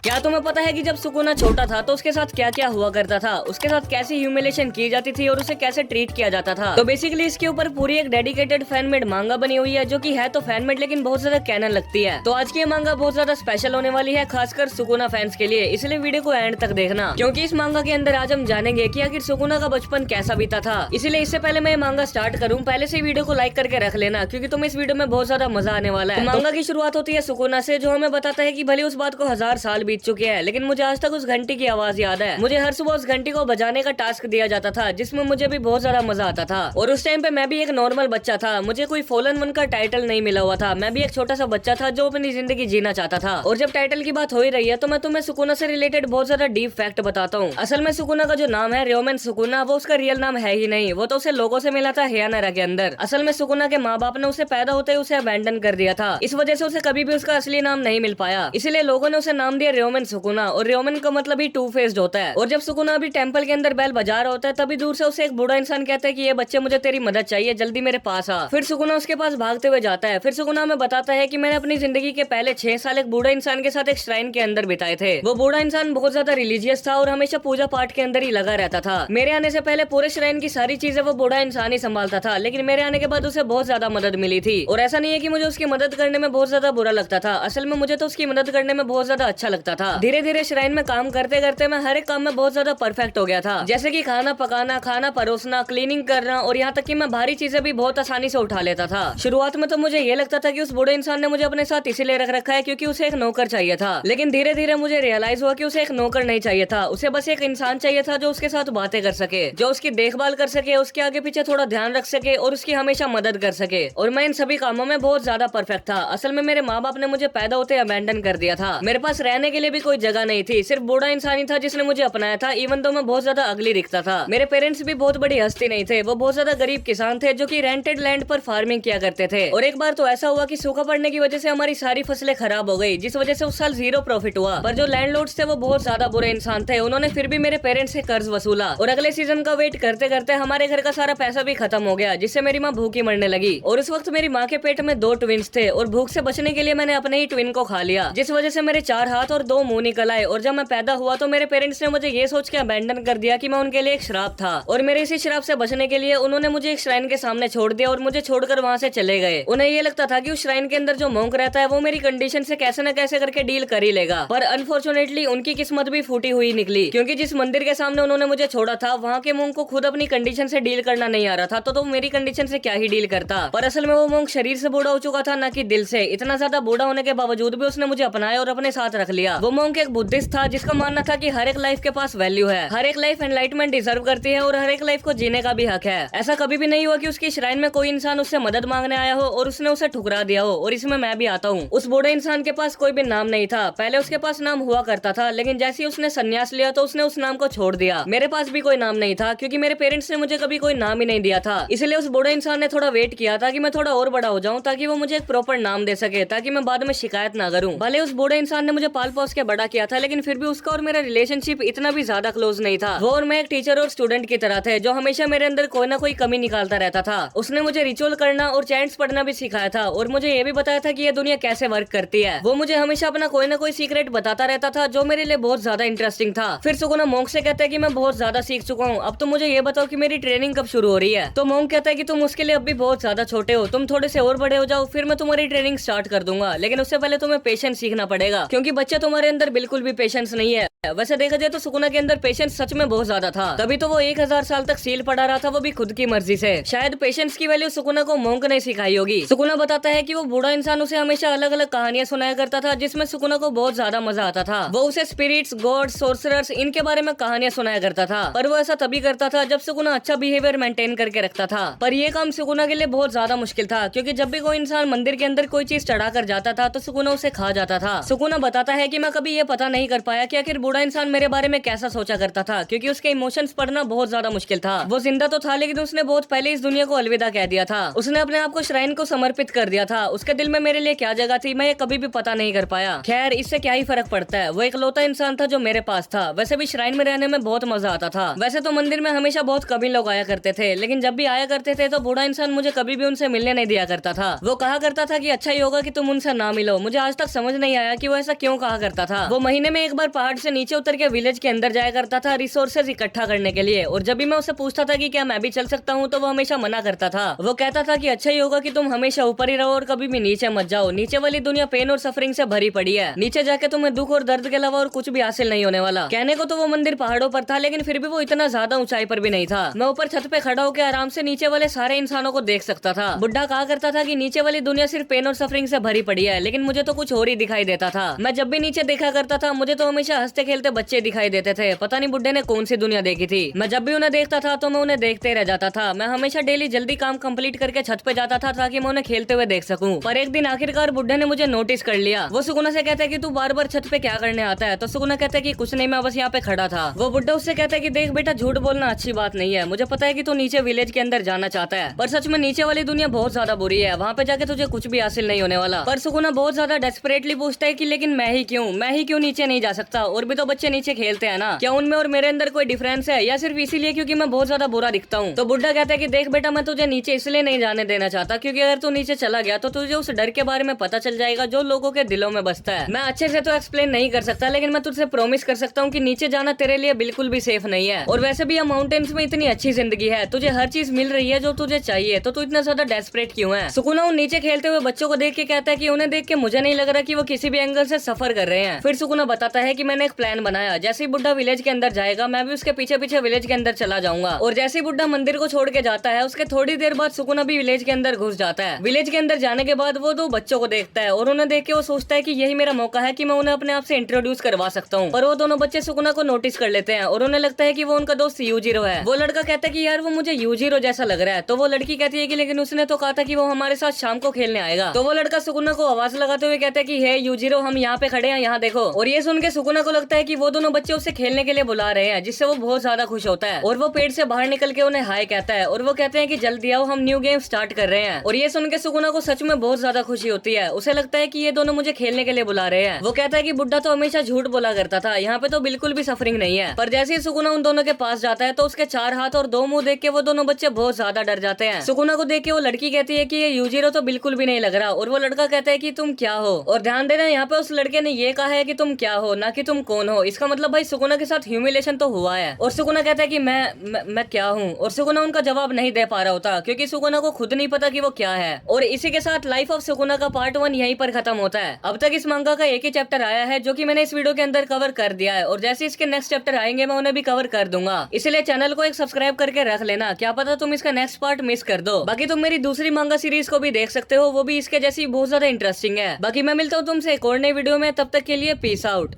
क्या तुम्हें पता है कि जब सुकुना छोटा था तो उसके साथ क्या क्या हुआ करता था, उसके साथ कैसे ह्यूमिलेशन की जाती थी और उसे कैसे ट्रीट किया जाता था। तो बेसिकली इसके ऊपर पूरी एक डेडिकेटेड फैन मेड मांगा बनी हुई है, जो कि है तो फैन मेड लेकिन बहुत ज्यादा कैनन लगती है। तो आज की ये मांगा बहुत ज्यादा स्पेशल होने वाली है, खासकर सुकुना फैंस के लिए, इसलिए वीडियो को एंड तक देखना, क्योंकि इस मांगा के अंदर आज हम जानेंगे कि आखिर सुकुना का बचपन कैसा बीता था। इसलिए इससे पहले मैं ये मांगा स्टार्ट करूँ, पहले से वीडियो को लाइक करके रख लेना, क्योंकि तुम्हें इस वीडियो में बहुत ज्यादा मजा आने वाला है। मांगा की शुरुआत होती है सुकुना से, जो हमें बताता है कि भले उस बात को 1000 साल बीत चुके हैं, लेकिन मुझे आज तक उस घंटी की आवाज याद है। मुझे हर सुबह उस घंटी को बजाने का टास्क दिया जाता था, जिसमें मुझे भी बहुत ज्यादा मजा आता था। और उस टाइम पे मैं भी एक नॉर्मल बच्चा था, मुझे कोई फॉलन वन का टाइटल नहीं मिला हुआ था। मैं भी एक छोटा सा बच्चा था जो अपनी जिंदगी जीना चाहता था। और जब टाइटल की बात हो ही रही है तो मैं तुम्हें सुकुना से रिलेटेड बहुत ज्यादा डीप फैक्ट बताता हूँ। असल में सुकुना का जो नाम है रयोमेन सुकुना, वो उसका रियल नाम है ही नहीं, वो तो उसे लोगों से मिला था हेयानारा के अंदर। असल में सुकुना के माँ बाप ने उसे पैदा होते ही उसे अबैंडन कर दिया था, इस वजह से उसे कभी भी उसका असली नाम नहीं मिल पाया। इसलिए लोगों ने उसे नाम दिया रयोमेन सुकुना, और रयोमेन का मतलब ही टू फेस्ड होता है। और जब सुकुना अभी टेंपल के अंदर बेल बजा रहा होता है, तभी दूर से उसे एक बूढ़ा इंसान कहता है कि ये बच्चे, मुझे तेरी मदद चाहिए, जल्दी मेरे पास आ। फिर सुकुना उसके पास भागते हुए जाता है। फिर सुकुना हमें बताता है कि मैंने अपनी जिंदगी के पहले 6 साल एक बूढ़ा इंसान के साथ एक श्राइन के अंदर बिताए थे। वो बूढ़ा इंसान बहुत ज्यादा रिलीजियस था और हमेशा पूजा पाठ के अंदर ही लगा रहता था। मेरे आने से पहले पूरे श्राइन की सारी चीजें वो बूढ़ा इंसान ही संभालता था, लेकिन मेरे आने के बाद उसे बहुत ज्यादा मदद मिली थी। और ऐसा नहीं है कि मुझे उसकी मदद करने में बहुत ज्यादा बुरा लगता था, असल में मुझे तो उसकी मदद करने में बहुत ज्यादा अच्छा लगता था। धीरे धीरे श्राइन में काम करते करते मैं हर एक काम में बहुत ज्यादा परफेक्ट हो गया था, जैसे कि खाना पकाना, खाना परोसना, क्लीनिंग करना, और यहाँ तक कि मैं भारी चीजें भी बहुत आसानी से उठा लेता था। शुरुआत में तो मुझे ये लगता था कि उस बूढ़े इंसान ने मुझे अपने साथ इसीलिए रख रखा है क्योंकि उसे एक नौकर चाहिए था, लेकिन धीरे धीरे मुझे रियलाइज हुआ कि उसे एक नौकर नहीं चाहिए था, उसे बस एक इंसान चाहिए था जो उसके साथ बातें कर सके, जो उसकी देखभाल कर सके, उसके आगे पीछे थोड़ा ध्यान रख सके और उसकी हमेशा मदद कर सके। और मैं इन सभी कामों में बहुत ज्यादा परफेक्ट था। असल में मेरे माँ बाप ने मुझे पैदा होते अबैंडन कर दिया था, मेरे पास रहने के लिए भी कोई जगह नहीं थी, सिर्फ बूढ़ा इंसान ही था जिसने मुझे अपनाया था, इवन तो मैं बहुत ज्यादा अगली दिखता था। मेरे पेरेंट्स भी बहुत बड़ी हस्ती नहीं थे, वो बहुत ज्यादा गरीब किसान थे जो कि रेंटेड लैंड पर फार्मिंग किया करते थे। और एक बार तो ऐसा हुआ कि सूखा पड़ने की वजह से हमारी सारी फसलें खराब हो गई, जिस वजह से उस साल 0 प्रॉफिट हुआ। पर जो लैंडलॉर्ड्स थे वो बहुत ज्यादा बुरे इंसान थे, उन्होंने फिर भी मेरे पेरेंट्स से कर्ज वसूला, और अगले सीजन का वेट करते करते हमारे घर का सारा पैसा भी खत्म हो गया, जिससे मेरी माँ भूखी मरने लगी। और उस वक्त मेरी माँ के पेट में 2 ट्विंस थे, और भूख से बचने के लिए मैंने अपने ही ट्विन को खा लिया, जिस वजह से मेरे 4 हाथ और 2 मुंह निकल आए। और जब मैं पैदा हुआ तो मेरे पेरेंट्स ने मुझे ये सोच के अबैंडन कर दिया कि मैं उनके लिए एक श्राप था, और मेरे इसी श्राप से बचने के लिए उन्होंने मुझे एक श्राइन के सामने छोड़ दिया और मुझे छोड़कर वहाँ से चले गए। उन्हें ये लगता था कि उस श्राइन के अंदर जो मोंक रहता है वो मेरी कंडीशन से कैसे न कैसे करके डील कर ही लेगा। पर अनफॉर्चुनेटली उनकी किस्मत भी फूटी हुई निकली, क्योंकि जिस मंदिर के सामने उन्होंने मुझे छोड़ा था वहाँ के मोंक को खुद अपनी कंडीशन से डील करना नहीं आ रहा था, तो मेरी कंडीशन से क्या ही डील करता। पर असल में वो मोंक शरीर से बूढ़ा हो चुका था, ना कि दिल से। इतना ज्यादा बूढ़ा होने के बावजूद भी उसने मुझे अपनाया और अपने साथ रख लिया। वो मोंक एक बुद्धिस्ट था जिसका मानना था कि हर एक लाइफ के पास वैल्यू है, हर एक लाइफ एनलाइटमेंट डिजर्व करती है और हर एक लाइफ को जीने का भी हक है। ऐसा कभी भी नहीं हुआ कि उसकी श्राइन में कोई इंसान उससे मदद मांगने आया हो और उसने उसे ठुकरा दिया हो, और इसमें मैं भी आता हूँ। उस बूढ़े इंसान के पास कोई भी नाम नहीं था, पहले उसके पास नाम हुआ करता था, लेकिन जैसे ही उसने संन्यास लिया तो उसने उस नाम को छोड़ दिया। मेरे पास भी कोई नाम नहीं था, क्योंकि मेरे पेरेंट्स ने मुझे कभी कोई नाम ही नहीं दिया था। इसलिए उस बूढ़े इंसान ने थोड़ा वेट किया था कि मैं थोड़ा और बड़ा हो जाऊं, ताकि वो मुझे एक प्रॉपर नाम दे सके, ताकि मैं बाद में शिकायत ना करूं। भले उस बूढ़े इंसान ने मुझे पाल पोस के बड़ा किया था, लेकिन फिर भी उसका और मेरा रिलेशनशिप इतना भी ज्यादा क्लोज नहीं था। वो और मैं एक टीचर और स्टूडेंट की तरह थे, जो हमेशा मेरे अंदर कोई ना कोई कमी निकालता रहता था। उसने मुझे रिचुअल करना और चैंट्स पढ़ना भी सिखाया था, और मुझे ये भी बताया था कि ये दुनिया कैसे वर्क करती है। वो मुझे हमेशा अपना कोई ना कोई सीक्रेट बताता रहता था, जो मेरे लिए बहुत ज्यादा इंटरेस्टिंग था। फिर सुकुना मोंक से कहता है कि मैं बहुत ज्यादा सीख चुका हूँ, अब तो मुझे ये बताओ कि मेरी ट्रेनिंग कब शुरू हो रही है। तो मोंक कहता है कि तुम उसके लिए अब भी बहुत ज्यादा छोटे हो, तुम थोड़े से और बड़े हो जाओ, फिर मैं तुम्हारी ट्रेनिंग स्टार्ट कर दूंगा, लेकिन उससे पहले तुम्हें पेशेंस सीखना पड़ेगा, क्योंकि बच्चे तुम्हारे अंदर बिल्कुल भी पेशेंस नहीं है। वैसे देखा जाए तो सुकुना के अंदर पेशेंस सच में बहुत ज्यादा था, तभी तो वो 1000 साल तक सील पड़ा रहा था, वो भी खुद की मर्जी से। शायद पेशेंस की वैल्यू सुकुना को मोंक ने सिखाई होगी। सुकुना बताता है कि वो बूढ़ा इंसान उसे हमेशा अलग अलग कहानियां सुनाया करता था, जिसमें सुकुना को बहुत ज्यादा मजा आता था। वो उसे स्पिरिट्स, गॉड्स, सोर्सरर्स, इनके बारे में कहानियां सुनाया करता था, पर वो ऐसा तभी करता था जब सुकुना अच्छा बिहेवियर मेंटेन करके रखता था। पर ये काम सुकुना के लिए बहुत ज्यादा मुश्किल था, क्योंकि जब भी कोई इंसान मंदिर के अंदर कोई चीज चढ़ा कर जाता था तो सुकुना उसे खा जाता था। सुकुना बताता है कि मैं कभी ये पता नहीं कर पाया कि आखिर बूढ़ा इंसान मेरे बारे में कैसा सोचा करता था, क्योंकि उसके इमोशंस पढ़ना बहुत ज्यादा मुश्किल था। वो जिंदा तो था लेकिन उसने बहुत पहले इस दुनिया को अलविदा कह दिया था। उसने अपने आप को श्राइन को समर्पित कर दिया था। उसके दिल में मेरे लिए क्या जगह थी मैं ये कभी भी पता नहीं कर पाया। खैर इससे क्या ही फर्क पड़ता है, वो इकलौता इंसान था जो मेरे पास था। वैसे भी श्राइन में रहने में बहुत मजा आता था। वैसे तो मंदिर में हमेशा बहुत कभी लोग आया करते थे, लेकिन जब भी आया करते थे तो बूढ़ा इंसान मुझे कभी भी उनसे मिलने नहीं दिया करता था। वो कहा करता था कि अच्छा ही होगा कि तुम उनसे ना मिलो। मुझे आज तक समझ नहीं आया कि वो ऐसा क्यों कहा करता था। वो महीने में एक बार पहाड़ से नीचे उतर के विलेज के अंदर जाया करता था रिसोर्सेज इकट्ठा करने के लिए, और जब भी मैं उससे पूछता था कि क्या मैं भी चल सकता हूँ तो वो हमेशा मना करता था। वो कहता था कि अच्छा ही होगा कि तुम हमेशा ऊपर ही रहो और कभी भी नीचे मत जाओ। नीचे वाली दुनिया पेन और सफरिंग से भरी पड़ी है। नीचे जाके तुम्हें दुख और दर्द के अलावा और कुछ भी हासिल नहीं होने वाला। कहने को तो वो मंदिर पहाड़ों पर था, लेकिन फिर भी वो इतना ज्यादा ऊंचाई पर भी नहीं था। मैं ऊपर छत पे खड़ा होकर आराम से नीचे वाले सारे इंसानों को देख सकता था। बुढ़ा कहा करता था कि नीचे वाली दुनिया सिर्फ पेन और सफरिंग से भरी पड़ी है, लेकिन मुझे तो कुछ और ही दिखाई देता था। मैं जब भी नीचे देखा करता था मुझे तो हमेशा हंसते खेलते बच्चे दिखाई देते थे। पता नहीं बुढ़े ने कौन सी दुनिया देखी थी। मैं जब भी उन्हें देखता था तो मैं उन्हें देखते रह जाता था। मैं हमेशा डेली जल्दी काम कंप्लीट करके छत पे जाता था ताकि मैं उन्हें खेलते हुए देख सकूं। पर एक दिन आखिरकार बुढ़े ने मुझे नोटिस कर लिया। वो सुगुना से कहता है कि तू बार बार छत पे क्या करने आता है, तो सुगुना कहता है कि कुछ नहीं, मैं बस यहाँ पे खड़ा था। वो बुढ़ा उससे कहता है कि देख बेटा, झूठ बोलना अच्छी बात नहीं है। मुझे पता है कि तू नीचे विलेज के अंदर जाना चाहता है, पर सच में नीचे वाली दुनिया बहुत ज्यादा बुरी है। वहाँ पे जाके तुझे कुछ भी हासिल नहीं होने वाला। पर सुगुना बहुत ज्यादा डेस्परेटली पूछता है कि लेकिन मैं ही क्यों नीचे नहीं जा सकता? और भी तो बच्चे नीचे खेलते हैं ना, क्या उनमें और मेरे अंदर कोई डिफरेंस है, या सिर्फ इसीलिए क्योंकि मैं बहुत ज्यादा बुरा दिखता हूँ? तो बुढ़ा कहता है कि देख बेटा, मैं तुझे नीचे इसलिए नहीं जाने देना चाहता क्योंकि अगर तू नीचे चला गया तो तुझे उस डर के बारे में पता चल जाएगा जो लोगों के दिलों में बसता है। मैं अच्छे से तो एक्सप्लेन नहीं कर सकता, लेकिन मैं तुझसे प्रॉमिस कर सकता हूँ कि नीचे जाना तेरे लिए बिल्कुल भी सेफ नहीं है। और वैसे भी ये माउंटेन्स में इतनी अच्छी जिंदगी है, तुझे हर चीज मिल रही है जो तुझे चाहिए, तो तू इतना ज्यादा डेस्परेट क्यों है? सुकुना उन नीचे खेलते हुए बच्चों को देख के कहता है कि उन्हें देख के मुझे नहीं लग रहा कि वो किसी भी एंगल से सफर कर रहे हैं। फिर सुकुना बताता है कि मैंने एक प्लान बनाया, जैसे ही बुढ़ा विलेज के अंदर जाएगा मैं भी उसके पीछे पीछे विलेज के अंदर चला जाऊंगा। और जैसे ही बुढ़ा मंदिर को छोड़ के जाता है उसके थोड़ी देर बाद सुकुना भी विलेज के अंदर घुस जाता है। विलेज के अंदर जाने के बाद वो दो बच्चों को देखता है और उन्हें देख के वो सोचता है कि यही मेरा मौका है कि मैं उन्हें अपने आप से इंट्रोड्यूस करवा सकता हूँ। पर वो दोनों बच्चे सुकुना को नोटिस कर लेते हैं और उन्हें लगता है कि वो उनका दोस्त यूजीरो है। वो लड़का कहता है कि यार वो मुझे यूजीरो जैसा लग रहा है। तो वो लड़की कहती है कि लेकिन उसने तो कहा था कि वो हमारे साथ शाम को खेलने आएगा। तो वो लड़का सुकुना को आवाज लगाते हुए कहता है कि हे यूजीरो, हम यहाँ पे खड़े हैं, यहाँ देखो। और ये सुन के सुकुना को लगता है कि वो दोनों बच्चे उसे खेलने के लिए बुला रहे हैं, जिससे वो बहुत ज्यादा खुश होता है। और वो पेड़ से बाहर निकल के उन्हें हाय कहता है और वो कहते हैं कि जल्दी आओ, हम न्यू गेम स्टार्ट कर रहे हैं। और ये सुन के सुकुना को सच में बहुत ज्यादा खुशी होती है। उसे लगता है कि ये दोनों मुझे खेलने के लिए बुला रहे हैं। वो कहता है कि बुड्ढा तो हमेशा झूठ बोला करता था, यहाँ पे तो बिल्कुल भी सफरिंग नहीं है। पर जैसे ही सुकुना उन दोनों के पास जाता है तो उसके 4 हाथ और 2 मुंह देख के वो दोनों बच्चे बहुत ज्यादा डर जाते हैं। सुकुना को देख के वो लड़की कहती है कि ये यूजीरो तो बिल्कुल भी नहीं लग रहा। और वो लड़का कहता है कि तुम क्या हो? और ध्यान देना, यहाँ पे उस लड़के ने ये कहा है कि तुम क्या हो, ना कि तुम कौन हो। इसका मतलब भाई सुकुना के साथ ह्यूमिलेशन तो हुआ है। और सुकुना कहता है कि मैं क्या हूँ? और सुकुना उनका जवाब नहीं दे पा रहा होता क्योंकि सुकुना को खुद नहीं पता कि वो क्या है। और इसी के साथ लाइफ ऑफ सुकुना का पार्ट 1 यहीं पर खत्म होता है। अब तक इस मांगा का एक ही चैप्टर आया है जो कि मैंने इस वीडियो के अंदर कवर कर दिया है, और जैसे इसके नेक्स्ट चैप्टर आएंगे मैं उन्हें भी कवर कर दूंगा। इसलिए चैनल को एक सब्सक्राइब करके रख लेना, क्या पता तुम इसका नेक्स्ट पार्ट मिस कर दो। बाकी तुम मेरी दूसरी मांगा सीरीज को भी देख सकते हो, वो भी इसके जैसी बहुत ज्यादा इंटरेस्टिंग है। बाकी मैं मिलता हूँ तुमसे एक और नई वीडियो में, तब तक के लिए पीस आउट।